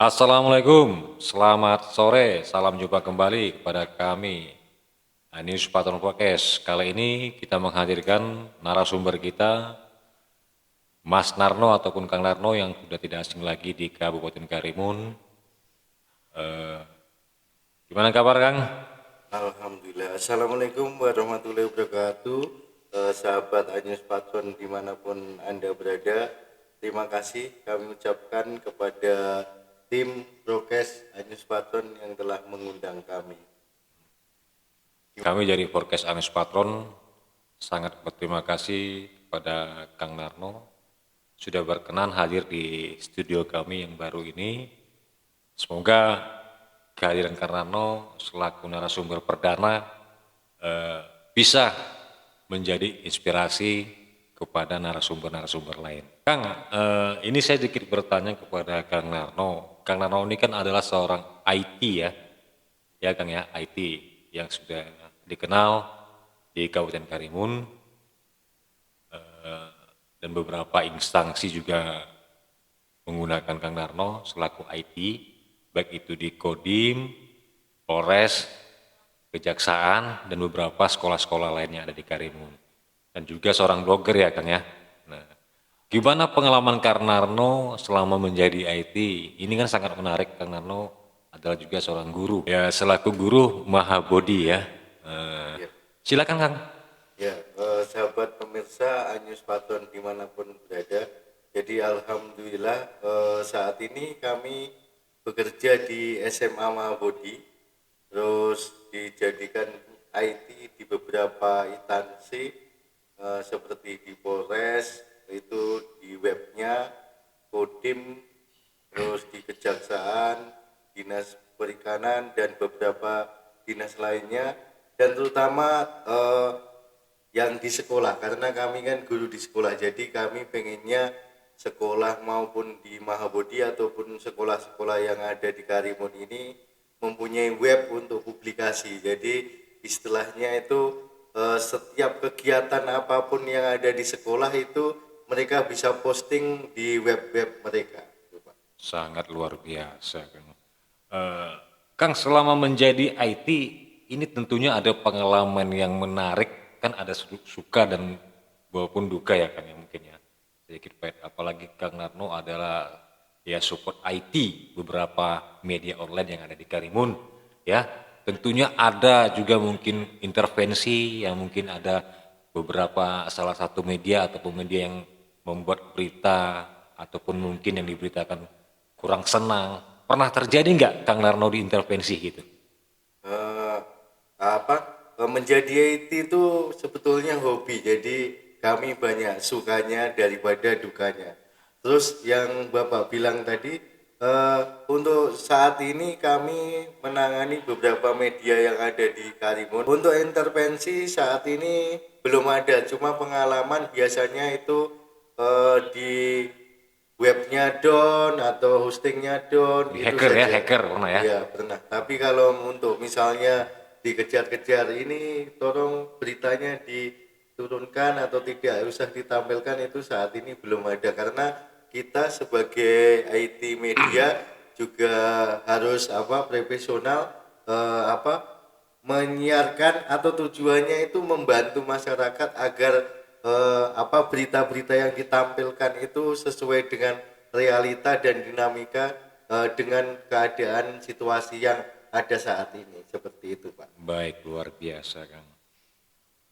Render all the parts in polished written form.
Assalamualaikum, selamat sore, salam jumpa kembali kepada kami, Anius Patron Podcast. Kali ini kita menghadirkan narasumber kita, Mas Narno ataupun Kang Narno yang sudah tidak asing lagi di Kabupaten Karimun. Gimana kabar Kang? Alhamdulillah. Assalamualaikum warahmatullahi wabarakatuh. Sahabat Agnes Patron dimanapun Anda berada, terima kasih kami ucapkan kepada tim Prokes Agnes Patron yang telah mengundang kami. Kami dari Forecast Anies Patron sangat berterima kasih kepada Kang Narno sudah berkenan hadir di studio kami yang baru ini. Semoga kehadiran Kang Narno selaku narasumber perdana bisa menjadi inspirasi kepada narasumber-narasumber lain. Kang, ini saya sedikit bertanya kepada Kang Narno. Kang Narno ini kan adalah seorang IT ya Kang ya, IT yang sudah dikenal di Kabupaten Karimun dan beberapa instansi juga menggunakan Kang Narno selaku IT, baik itu di Kodim, Polres, Kejaksaan, dan beberapa sekolah-sekolah lainnya ada di Karimun. Dan juga seorang blogger ya Kang ya. Nah, gimana pengalaman Kang Narno selama menjadi IT? Ini kan sangat menarik, Kang Narno adalah juga seorang guru. Ya, selaku guru Mahabodi ya. Ya, Silakan Kang. sahabat pemirsa Agnes Patron dimanapun berada. Jadi alhamdulillah saat ini kami bekerja di SMA Mahabodi, terus dijadikan IT di beberapa instansi seperti di Polres, itu di webnya, Kodim, terus di Kejaksaan, Dinas Perikanan, dan beberapa dinas lainnya, dan terutama yang di sekolah, karena kami kan guru di sekolah, jadi kami pengennya sekolah maupun di Mahabodi ataupun sekolah-sekolah yang ada di Karimun ini mempunyai web untuk publikasi. Jadi istilahnya itu setiap kegiatan apapun yang ada di sekolah itu mereka bisa posting di web-web mereka. Sangat luar biasa Kang. Kang, selama menjadi IT, ini tentunya ada pengalaman yang menarik, kan ada suka dan walaupun duka ya Kang ya mungkin ya. Sedikit pahit, apalagi Kang Narno adalah ya support IT beberapa media online yang ada di Karimun ya. Tentunya ada juga mungkin intervensi yang mungkin ada beberapa salah satu media ataupun media yang membuat berita ataupun mungkin yang diberitakan kurang senang. Pernah terjadi nggak Kang Narno diintervensi gitu? eh, apa menjadi IT itu sebetulnya hobi, jadi kami banyak sukanya daripada dukanya. Terus yang Bapak bilang tadi, untuk saat ini kami menangani beberapa media yang ada di Karimun. Untuk intervensi saat ini belum ada, cuma pengalaman biasanya itu di webnya down atau hostingnya down, Di itu hacker ya, saja. hacker pernah ya. Iya pernah. Tapi kalau untuk misalnya dikejar-kejar ini, tolong beritanya diturunkan atau tidak usah ditampilkan, itu saat ini belum ada, karena kita sebagai IT media juga harus profesional, apa menyiarkan, atau tujuannya itu membantu masyarakat agar berita-berita yang ditampilkan itu sesuai dengan realita dan dinamika dengan keadaan situasi yang ada saat ini, seperti itu Pak. Baik, luar biasa Kang.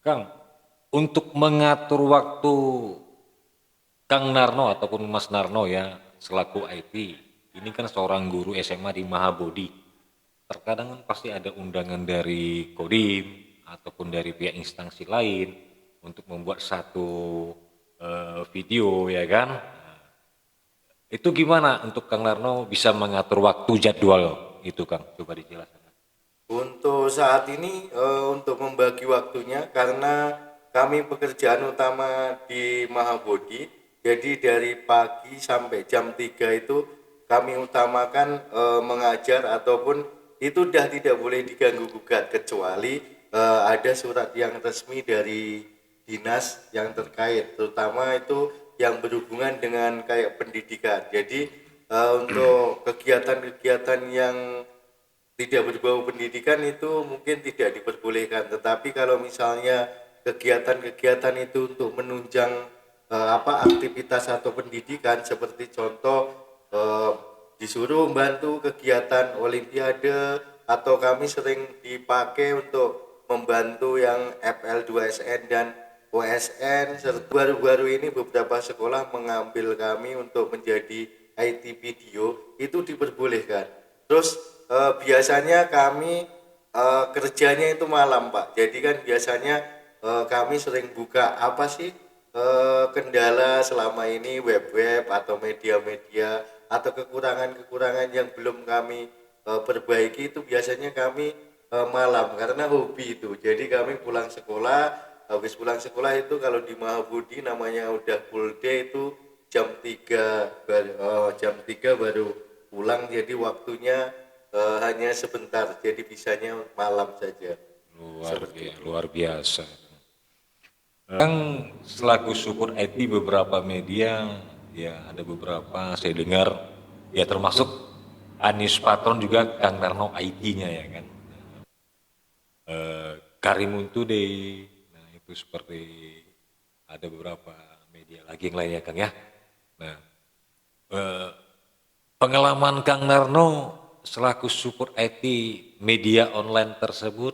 Kang, untuk mengatur waktu Kang Narno ataupun Mas Narno ya selaku IT, ini kan seorang guru SMA di Mahabodi. Terkadang kan pasti ada undangan dari Kodim ataupun dari pihak instansi lain untuk membuat satu video ya kan. Itu gimana untuk Kang Narno bisa mengatur waktu jadwal itu Kang? Coba dijelaskan. Untuk saat ini untuk membagi waktunya, karena kami pekerjaan utama di Mahabodi, jadi dari pagi sampai jam 3 itu kami utamakan mengajar, ataupun itu sudah tidak boleh diganggu gugat, kecuali ada surat yang resmi dari dinas yang terkait, terutama itu yang berhubungan dengan kayak pendidikan. Jadi untuk kegiatan-kegiatan yang tidak berbau pendidikan itu mungkin tidak diperbolehkan. Tetapi kalau misalnya kegiatan-kegiatan itu untuk menunjang aktivitas atau pendidikan, seperti contoh eh, disuruh membantu kegiatan olimpiade, atau kami sering dipakai untuk membantu yang FL2SN dan OSN. Baru-baru ini beberapa sekolah mengambil kami untuk menjadi IT video, itu diperbolehkan. Terus biasanya kami kerjanya itu malam, Pak. Jadi kan biasanya kami sering buka apa sih kendala selama ini, web-web atau media-media atau kekurangan-kekurangan yang belum kami perbaiki, itu biasanya kami malam karena hobi itu. Jadi kami pulang sekolah, habis pulang sekolah itu kalau di Mahabudi namanya udah full day, itu jam 3 baru pulang, jadi waktunya hanya sebentar, jadi bisanya malam saja. Seperti itu. Luar biasa. Kang selaku support IT beberapa media, ya ada beberapa saya dengar, ya termasuk Anies Patron juga Kang Narno IT-nya ya kan. Karimun Today, nah itu seperti ada beberapa media lagi yang lain ya Kang ya. Nah, eh, pengalaman Kang Narno selaku support IT media online tersebut,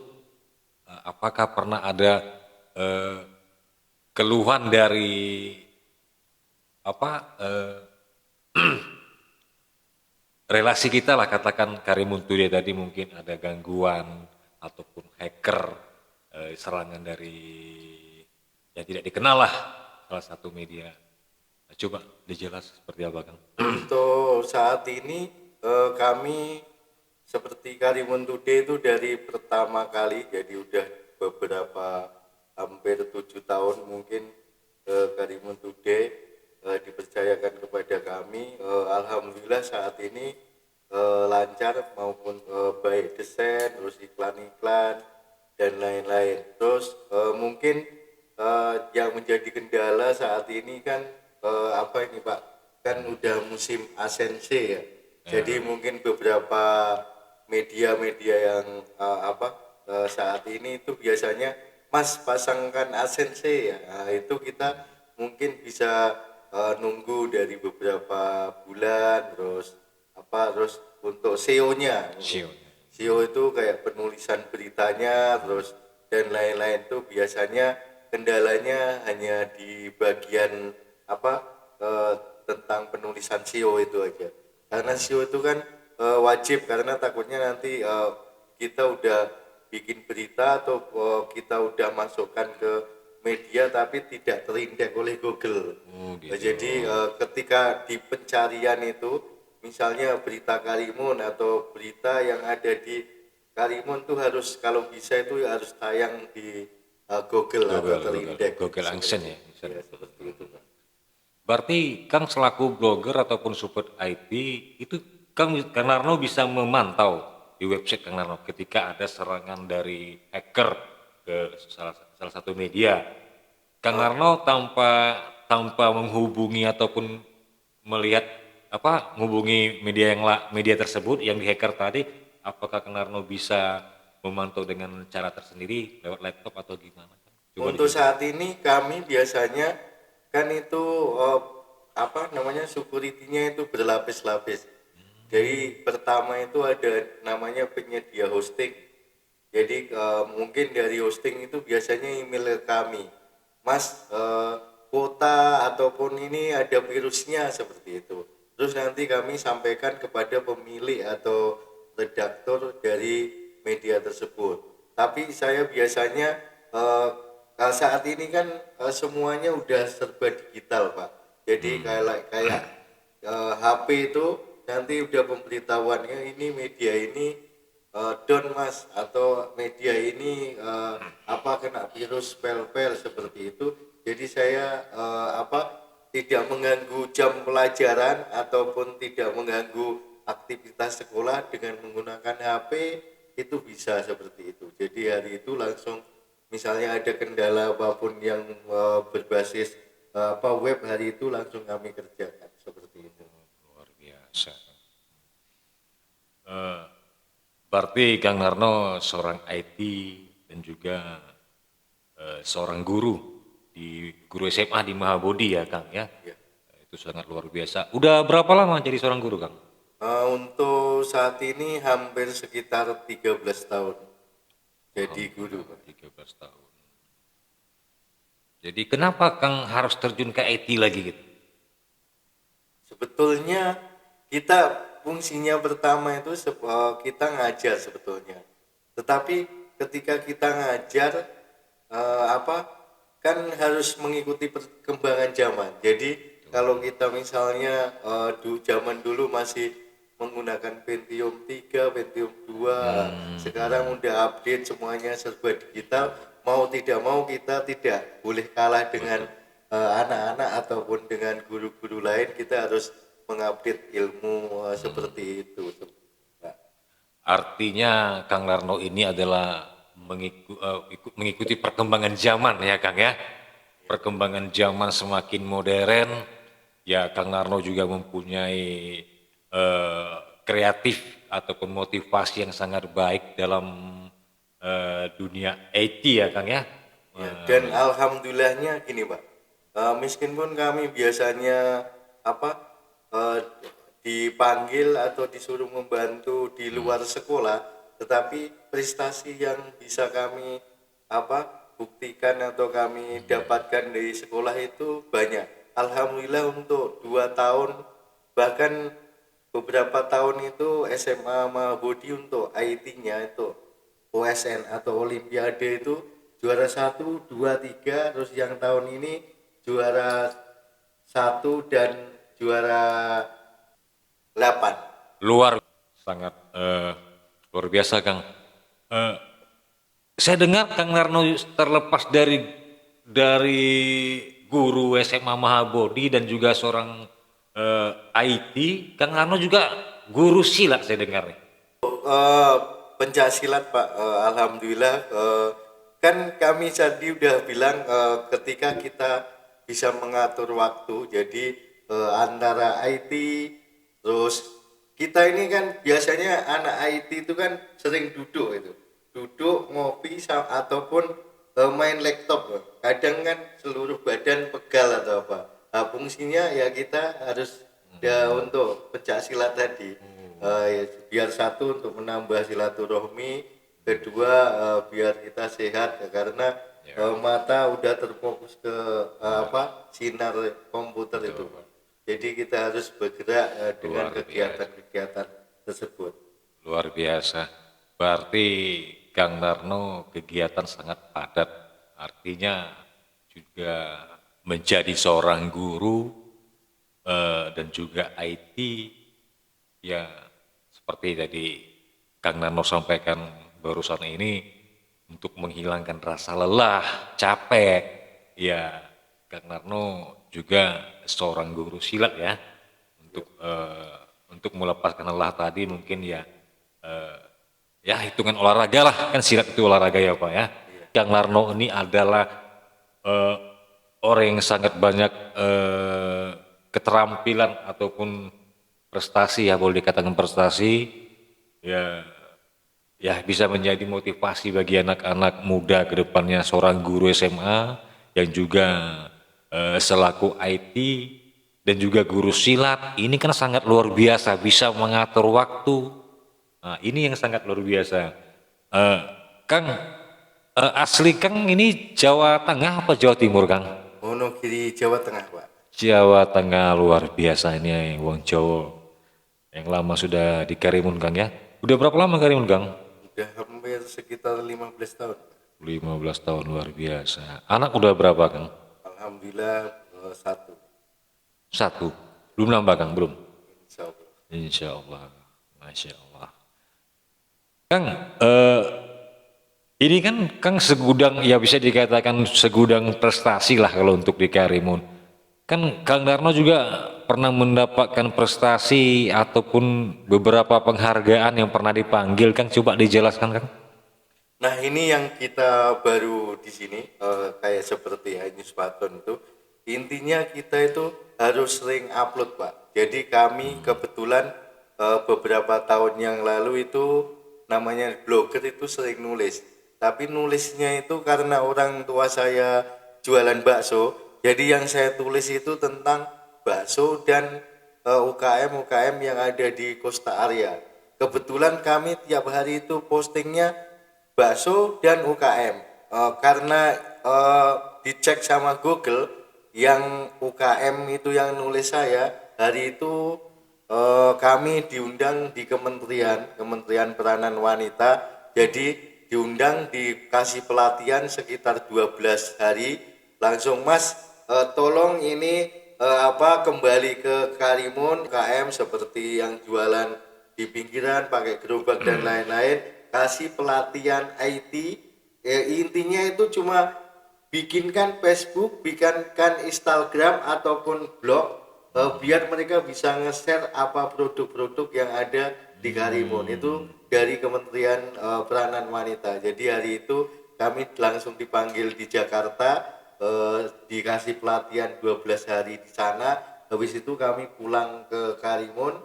apakah pernah ada eh, keluhan dari apa relasi kita lah, katakan Karimun Today tadi mungkin ada gangguan ataupun hacker, serangan dari yang tidak dikenal lah salah satu media. Nah, coba dijelas seperti apa Kang? Untuk saat ini kami seperti Karimun Today itu dari pertama kali, jadi udah beberapa, hampir 7 tahun mungkin Karimun Today dipercayakan kepada kami. Alhamdulillah saat ini lancar, maupun baik desain, terus iklan-iklan dan lain-lain. Terus mungkin yang menjadi kendala saat ini kan apa ini Pak, kan udah musim ASNC ya. Jadi mungkin beberapa media-media yang saat ini itu biasanya Mas pasangkan ASNC ya. Nah, itu kita mungkin bisa nunggu dari beberapa bulan. Terus untuk SEO-nya mungkin. Sio. SEO itu kayak penulisan beritanya, terus dan lain-lain, tuh biasanya kendalanya hanya di bagian apa eh, tentang penulisan SEO itu aja. Karena SEO itu kan wajib, karena takutnya nanti kita udah bikin berita atau kita udah masukkan ke media tapi tidak terindeks oleh Google. Oh gitu. Jadi ketika di pencarian itu, misalnya berita Karimun atau berita yang ada di Karimun tuh harus, kalau bisa itu harus tayang di Google atau terindeks. Google Seperti Action ya. ya, seperti itu Pak. Berarti Kang selaku blogger ataupun support IT itu Kang Narno bisa memantau di website Kang Narno ketika ada serangan dari hacker ke salah satu media. Kang Narno tanpa menghubungi ataupun melihat apa menghubungi media tersebut yang dihacker tadi, apakah Kang Narno bisa memantau dengan cara tersendiri lewat laptop atau gimana? Coba Untuk dijelaskan. saat ini kami biasanya kan itu security-nya itu berlapis-lapis. Jadi pertama itu ada namanya penyedia hosting. Jadi mungkin dari hosting itu biasanya email ke kami, Mas, kuota ataupun ini ada virusnya, seperti itu. Terus nanti kami sampaikan kepada pemilik atau redaktur dari media tersebut. Tapi saya biasanya saat ini kan semuanya udah serba digital Pak. Jadi kayak HP itu nanti udah pemberitahuannya, ini media ini down Mas, atau media ini kena virus pel-pel, seperti itu. Jadi saya tidak mengganggu jam pelajaran ataupun tidak mengganggu aktivitas sekolah dengan menggunakan HP, itu bisa seperti itu. Jadi hari itu langsung, misalnya ada kendala apapun yang berbasis web, hari itu langsung kami kerjakan seperti itu. Luar biasa. Eh, Berarti Kang Narno seorang IT dan juga seorang guru di guru SMA di Mahabodi ya Kang ya. Ya. Itu sangat luar biasa. Udah berapa lama jadi seorang guru Kang? Untuk saat ini hampir sekitar 13 tahun jadi guru, Pak. 13 tahun. Jadi kenapa Kang harus terjun ke IT lagi gitu? Sebetulnya kita fungsinya pertama itu kita ngajar sebetulnya. Tetapi ketika kita ngajar apa kan harus mengikuti perkembangan zaman. Jadi kalau kita misalnya zaman dulu masih menggunakan Pentium 3, Pentium 2, sekarang udah update semuanya serba digital. Mau tidak mau kita tidak boleh kalah dengan anak-anak ataupun dengan guru-guru lain. Kita harus mengupdate ilmu seperti itu. Nah, Artinya Kang Narno ini adalah mengikuti perkembangan zaman ya Kang ya. Perkembangan zaman semakin modern, ya Kang Narno juga mempunyai kreatif ataupun motivasi yang sangat baik dalam dunia IT ya Kang ya. ya, dan alhamdulillahnya gini Pak, meskipun kami biasanya apa dipanggil atau disuruh membantu di luar sekolah, tetapi prestasi yang bisa kami buktikan atau kami dapatkan dari sekolah itu banyak. Alhamdulillah untuk 2 tahun bahkan beberapa tahun itu SMA Mahabodi untuk IT-nya itu OSN atau Olimpiade itu juara 1, 2, 3, terus yang tahun ini juara 1 dan juara 8. Sangat luar biasa Kang. Saya dengar Kang Narno terlepas dari guru SMA Mahabodi dan juga seorang IT, Kang Narno juga guru silat saya dengar nih. Pencaksilat Pak, alhamdulillah kan kami tadi udah bilang ketika kita bisa mengatur waktu, jadi antara IT terus kita ini kan biasanya anak IT itu kan sering duduk ngopi ataupun main laptop, kadang kan seluruh badan pegal atau apa. Nah, fungsinya ya kita harus ya untuk pencaksilat tadi. Biar satu untuk menambah silaturahmi, kedua biar kita sehat ya, karena mata udah terfokus ke sinar komputer itu Pak. Jadi kita harus bergerak dengan kegiatan-kegiatan tersebut. Luar biasa. Berarti Kang Narno kegiatan sangat padat. Artinya juga menjadi seorang guru dan juga IT ya seperti tadi Kang Narno sampaikan barusan ini untuk menghilangkan rasa lelah, capek. Ya Kang Narno juga seorang guru silat ya untuk melepaskan lelah tadi mungkin ya hitungan olahraga lah, kan silat itu olahraga ya Pak ya. Kang Narno ini adalah orang yang sangat banyak keterampilan ataupun prestasi ya, boleh dikatakan prestasi ya bisa menjadi motivasi bagi anak-anak muda ke depannya, seorang guru SMA yang juga selaku IT dan juga guru silat. Ini kan sangat luar biasa, bisa mengatur waktu. Nah, ini yang sangat luar biasa. Kang, asli Kang ini Jawa Tengah apa Jawa Timur Kang? Wonogiri, Jawa Tengah Pak. Jawa Tengah, luar biasa ini wong Jawa yang lama sudah di Karimun Kang ya. Udah berapa lama Karimun Kang? Udah hampir sekitar 15 tahun. 15 tahun, luar biasa. Anak udah berapa Kang? Alhamdulillah 1. 1. Belum nambah Kang, belum? Insyaallah. Insya Allah, Masya Allah. Kang, ini kan Kang segudang, ya bisa dikatakan segudang prestasi lah kalau untuk di Karimun. Kan Kang Darno juga pernah mendapatkan prestasi ataupun beberapa penghargaan yang pernah dipanggil, Kang coba dijelaskan Kang. Nah ini yang kita baru di sini kayak seperti Ainus Paton itu Intinya kita itu harus sering upload, Pak. Jadi kami kebetulan beberapa tahun yang lalu itu namanya blogger itu sering nulis. Tapi nulisnya itu karena orang tua saya jualan bakso, jadi yang saya tulis itu tentang bakso dan UKM yang ada di Costa Area. Kebetulan kami tiap hari itu postingnya bakso dan UKM. Karena dicek sama Google, yang UKM itu yang nulis saya hari itu kami diundang di Kementerian Peranan Wanita. Jadi diundang dikasih pelatihan sekitar 12 hari. Langsung Mas, tolong ini kembali ke Karimun UKM seperti yang jualan di pinggiran pakai gerobak dan lain-lain, kasih pelatihan IT. Intinya itu cuma bikinkan Facebook, bikinkan Instagram ataupun blog, biar mereka bisa nge-share apa produk-produk yang ada di Karimun itu dari Kementerian Peranan Wanita. Jadi hari itu kami langsung dipanggil di Jakarta, dikasih pelatihan 12 hari di sana. Habis itu kami pulang ke Karimun,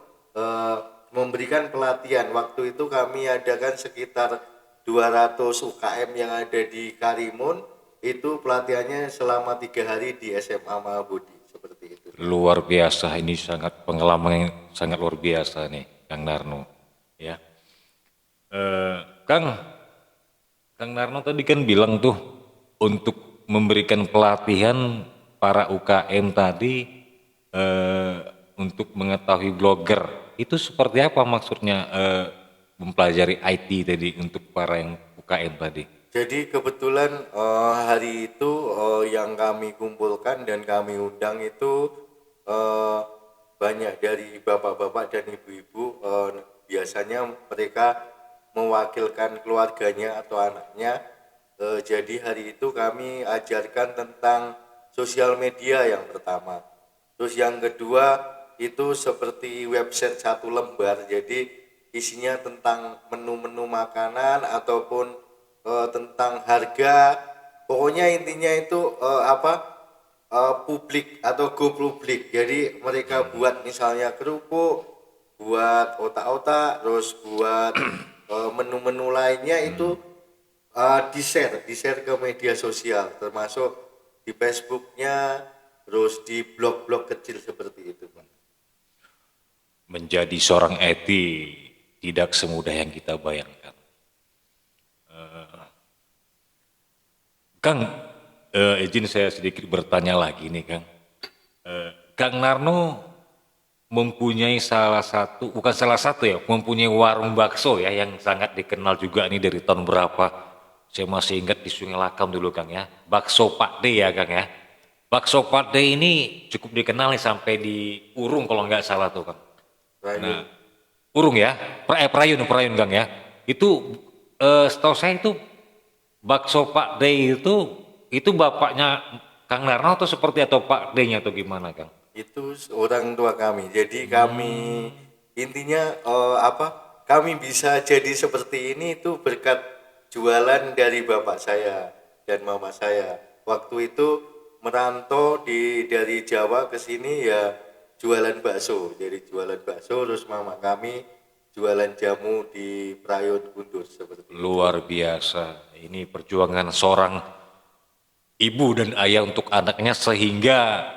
memberikan pelatihan. Waktu itu kami adakan sekitar 200 UKM yang ada di Karimun. Itu pelatihannya selama 3 hari di SMA Mahabodi, seperti itu. Luar biasa, ini sangat pengalaman yang sangat luar biasa nih, Kang Narno. Ya, Kang, Kang Narno tadi kan bilang tuh untuk memberikan pelatihan para UKM tadi untuk mengetahui blogger. Itu seperti apa maksudnya mempelajari IT tadi untuk para yang UKM tadi? Jadi kebetulan hari itu yang kami kumpulkan dan kami undang itu eh, banyak dari bapak-bapak dan ibu-ibu. Biasanya mereka mewakilkan keluarganya atau anaknya. Jadi hari itu kami ajarkan tentang sosial media yang pertama. Terus yang kedua itu seperti website satu lembar. Jadi isinya tentang menu-menu makanan ataupun tentang harga. Pokoknya intinya itu publik atau go publik. Jadi mereka buat misalnya kerupuk, buat otak-otak, terus buat menu-menu lainnya itu di-share ke media sosial, termasuk di Facebooknya, terus di blog-blog kecil seperti itu, Pak. Menjadi seorang IT tidak semudah yang kita bayangkan. Kang, izin saya sedikit bertanya lagi nih, Kang. Kang Narno mempunyai salah satu, bukan salah satu ya, mempunyai warung bakso ya yang sangat dikenal juga nih dari tahun berapa. Saya masih ingat di Sungai Lakam dulu, Kang ya. Bakso Pak D ya, Kang ya. Bakso Pak D ini cukup dikenal nih sampai di Urung kalau nggak salah tuh, Kang. Nah, Urung ya, Prayun Kang ya. Itu setahu saya itu bakso Pak D itu bapaknya Kang Narno atau seperti atau Pak D-nya atau gimana, Kang? Itu orang tua kami. Jadi kami intinya kami bisa jadi seperti ini itu berkat jualan dari bapak saya dan mama saya. Waktu itu merantau dari Jawa ke sini ya jualan bakso. Jadi jualan bakso, terus mama kami jualan jamu di Prayon Kudus seperti itu. Luar biasa. Ini perjuangan seorang ibu dan ayah untuk anaknya sehingga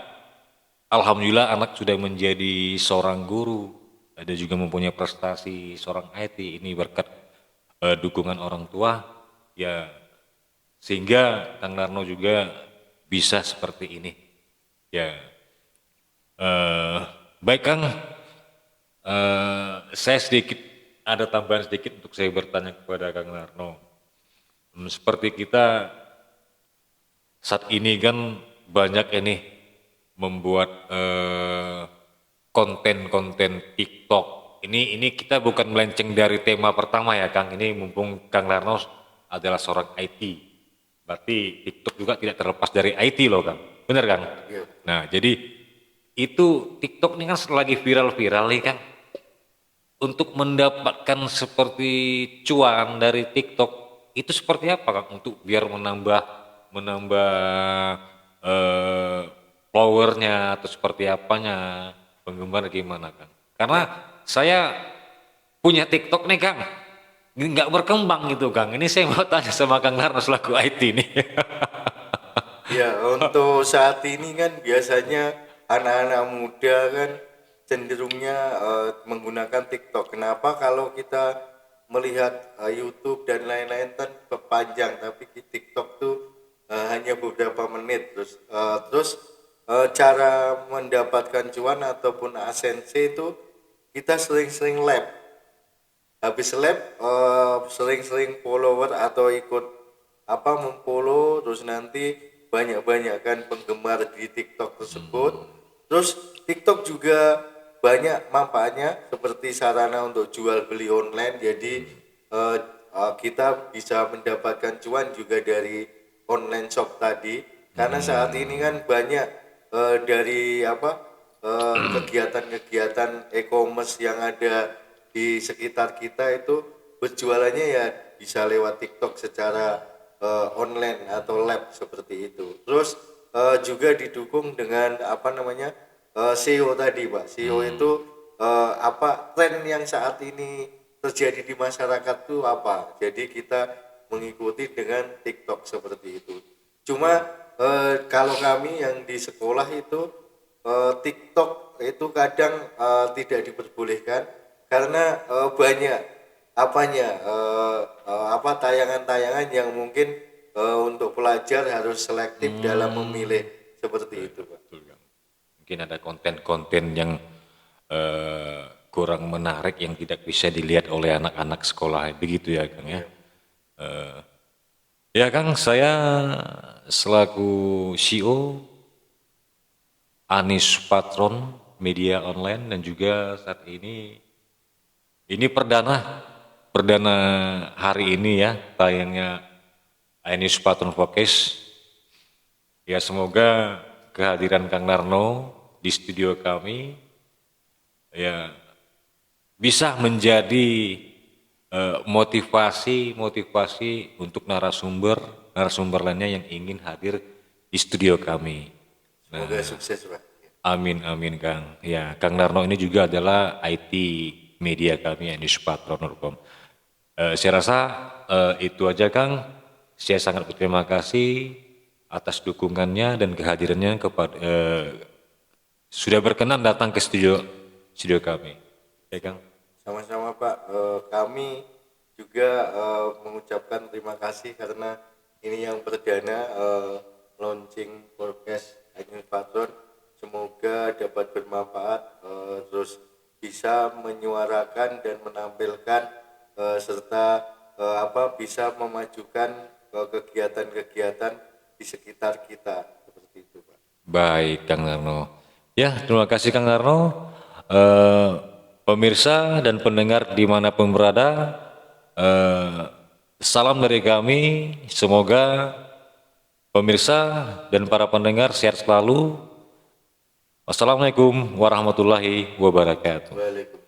alhamdulillah anak sudah menjadi seorang guru. Ada juga mempunyai prestasi seorang IT. Ini berkat dukungan orang tua ya, sehingga Kang Narno juga bisa seperti ini. Ya. Baik Kang, saya sedikit ada tambahan sedikit untuk saya bertanya kepada Kang Narno. Seperti kita saat ini kan banyak ini membuat konten-konten TikTok. Ini kita bukan melenceng dari tema pertama ya Kang. Ini mumpung Kang Narno adalah seorang IT. Berarti TikTok juga tidak terlepas dari IT loh Kang. Bener Kang? Iya. Nah jadi itu TikTok ini kan lagi viral-viral nih Kang. Untuk mendapatkan seperti cuan dari TikTok itu seperti apa Kang? Untuk biar menambah followernya atau seperti apanya, penggemar gimana Kang? Karena saya punya TikTok nih Kang, nggak berkembang gitu Kang. Ini saya mau tanya sama Kang Narno selaku IT nih. Ya, untuk saat ini kan biasanya anak-anak muda kan cenderungnya menggunakan TikTok. Kenapa kalau kita melihat YouTube dan lain-lain kan panjang, tapi di TikTok tuh hanya beberapa menit. Terus cara mendapatkan cuan ataupun asensi itu kita sering-sering live. Habis live sering-sering follower atau ikut memfollow, terus nanti banyak-banyak penggemar di TikTok tersebut. Terus TikTok juga banyak manfaatnya seperti sarana untuk jual beli online. Jadi kita bisa mendapatkan cuan juga dari online shop tadi, karena saat ini kan banyak dari kegiatan-kegiatan e-commerce yang ada di sekitar kita itu berjualannya ya bisa lewat TikTok secara online atau live seperti itu. Terus juga didukung dengan SEO tadi, Pak. SEO itu tren yang saat ini terjadi di masyarakat tuh apa. Jadi kita mengikuti dengan TikTok seperti itu. Cuma kalau kami yang di sekolah itu TikTok itu kadang tidak diperbolehkan karena banyak tayangan-tayangan yang mungkin untuk pelajar harus selektif dalam memilih seperti itu, Pak. Betul, Kang. Mungkin ada konten-konten yang kurang menarik yang tidak bisa dilihat oleh anak-anak sekolah, begitu ya Kang ya. Ya Kang, saya selaku CEO Anis Patron Media Online dan juga saat ini perdana hari ini ya tayangnya Anis Patron Podcast. Ya semoga kehadiran Kang Narno di studio kami ya bisa menjadi motivasi untuk narasumber lainnya yang ingin hadir di studio kami. Semoga sukses, Pak. Amin amin Kang. Ya Kang Narno ini juga adalah IT media kami Anis Patron. Saya rasa itu aja Kang. Saya sangat berterima kasih atas dukungannya dan kehadirannya kepada sudah berkenan datang ke studio kami. Ya Kang. Sama-sama, Pak. Kami juga mengucapkan terima kasih karena ini yang perdana launching podcast Anis Patron. Semoga dapat bermanfaat, terus bisa menyuarakan dan menampilkan serta bisa memajukan kegiatan-kegiatan di sekitar kita seperti itu, Pak. Baik Kang Narno. Ya terima kasih Kang Narno. Pemirsa dan pendengar dimanapun berada, salam dari kami. Semoga pemirsa dan para pendengar sehat selalu. Wassalamualaikum warahmatullahi wabarakatuh. Waalaikumsalam.